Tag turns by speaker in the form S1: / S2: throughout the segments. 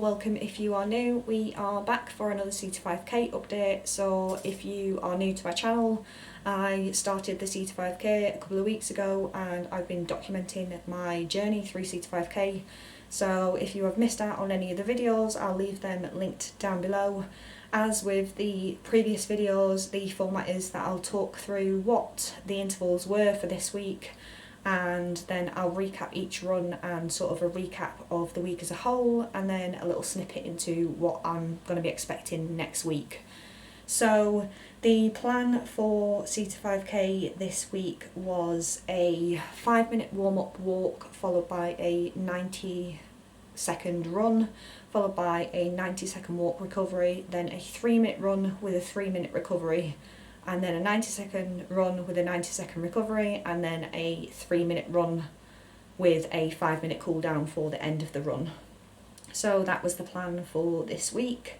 S1: welcome if you are new. We are back for another C2 5K update. So if you are new to my channel, I started the C2 5K a couple of weeks ago and I've been documenting my journey through C2 5K. So if you have missed out on any of the videos, I'll leave them linked down below. As with the previous videos, the format is that I'll talk through what the intervals were for this week, and then I'll recap each run and sort of a recap of the week as a whole, and then a little snippet into what I'm going to be expecting next week. So the plan for C2 5K this week was a 5-minute warm-up walk followed by a 90-second run, followed by a 90-second walk recovery, then a 3-minute run with a 3-minute recovery, and then a 90-second run with a 90-second recovery, and then a 3-minute run with a 5-minute cool down for the end of the run. So that was the plan for this week.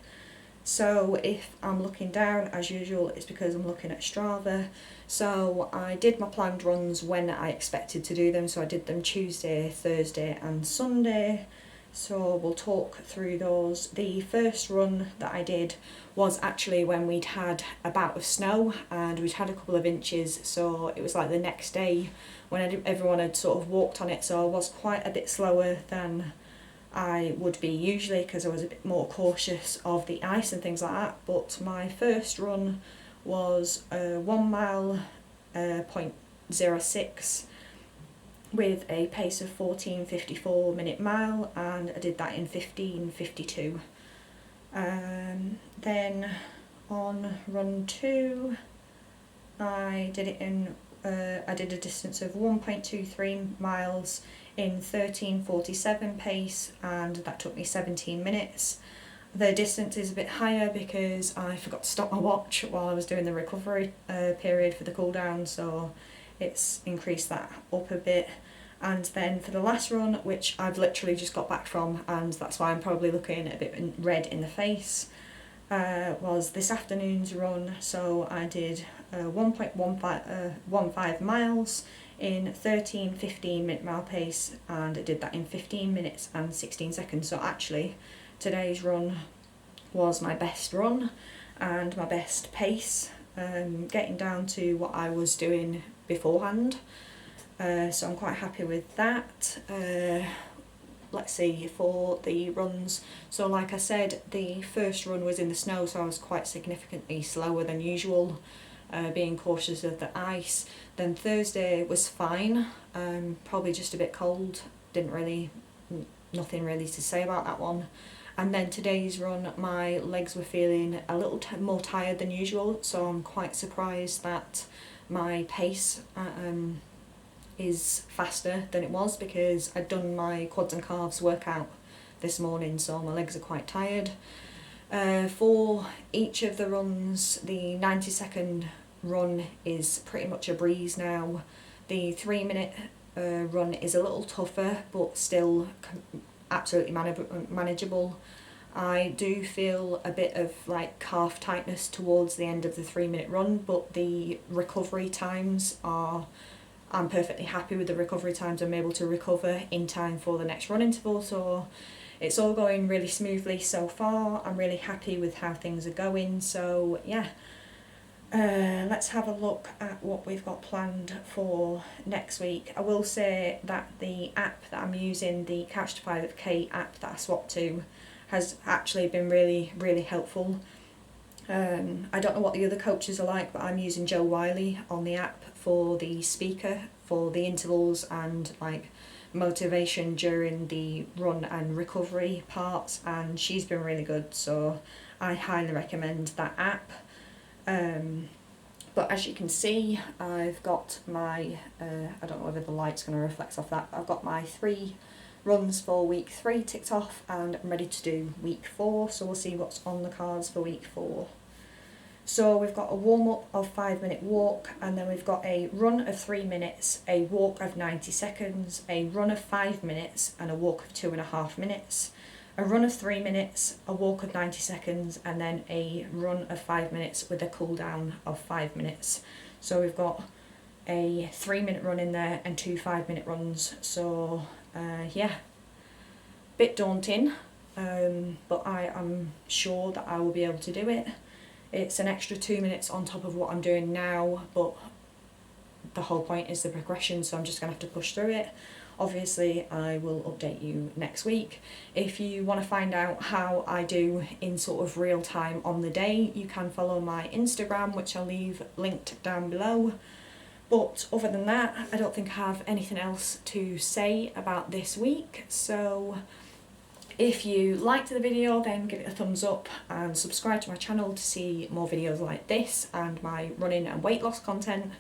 S1: So if I'm looking down, as usual, it's because I'm looking at Strava. So I did my planned runs when I expected to do them. So I did them Tuesday, Thursday and Sunday. So we'll talk through those. The first run that I did was actually when we'd had a bout of snow and we'd had a couple of inches, so it was like the next day when everyone had sort of walked on it, so I was quite a bit slower than I would be usually because I was a bit more cautious of the ice and things like that. But my first run was 1 mile, 0.06 with a pace of 14:54 minute mile, and I did that in 15:52. Then on run 2 I did a distance of 1.23 miles in 13:47 pace, and that took me 17 minutes. The distance is a bit higher because I forgot to stop my watch while I was doing the recovery period for the cool down, so it's increased that up a bit. And then for the last run, which I've literally just got back from, and that's why I'm probably looking a bit red in the face, was this afternoon's run. So I did 1.15 miles in 13:15 minute mile pace, and I did that in 15 minutes and 16 seconds. So actually today's run was my best run and my best pace, getting down to what I was doing beforehand. So I'm quite happy with that. Let's see, for the runs, so like I said, the first run was in the snow, so I was quite significantly slower than usual, being cautious of the ice. Then Thursday was fine, probably just a bit cold, nothing really to say about that one. And then today's run, my legs were feeling a little more tired than usual, so I'm quite surprised that my pace is faster than it was, because I'd done my quads and calves workout this morning, so my legs are quite tired. For each of the runs, the 90-second run is pretty much a breeze now. The 3-minute run is a little tougher, but still absolutely manageable. I do feel a bit of like calf tightness towards the end of the 3-minute run, but the recovery times I'm perfectly happy with the recovery times. I'm able to recover in time for the next run interval, so it's all going really smoothly so far. I'm really happy with how things are going, so yeah. Let's have a look at what we've got planned for next week. I will say that the app that I'm using, the Couch to 5K app that I swapped to, has actually been really, really helpful. I don't know what the other coaches are like, but I'm using Joe Wiley on the app for the speaker, for the intervals and like motivation during the run and recovery parts, and she's been really good, so I highly recommend that app. But as you can see, I've got my, I don't know whether the light's going to reflect off that, I've got my 3 runs for week 3 ticked off, and I'm ready to do week 4, so we'll see what's on the cards for week 4. So we've got a warm-up of 5-minute walk, and then we've got a run of 3 minutes, a walk of 90 seconds, a run of 5 minutes, and a walk of 2.5 minutes, a run of 3 minutes, a walk of 90 seconds, and then a run of 5 minutes with a cool down of 5 minutes. So we've got a 3-minute run in there and 2 5-minute runs. So yeah, bit daunting, but I am sure that I will be able to do it. It's an extra 2 minutes on top of what I'm doing now, but the whole point is the progression, so I'm just going to have to push through it. Obviously, I will update you next week. If you want to find out how I do in sort of real time on the day, you can follow my Instagram, which I'll leave linked down below. But other than that, I don't think I have anything else to say about this week. So if you liked the video, then give it a thumbs up and subscribe to my channel to see more videos like this and my running and weight loss content.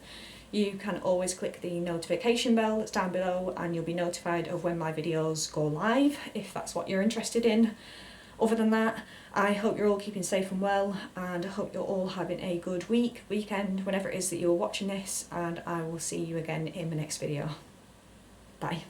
S1: You can always click the notification bell that's down below and you'll be notified of when my videos go live, if that's what you're interested in. Other than that, I hope you're all keeping safe and well, and I hope you're all having a good weekend, whenever it is that you're watching this, and I will see you again in the next video. Bye.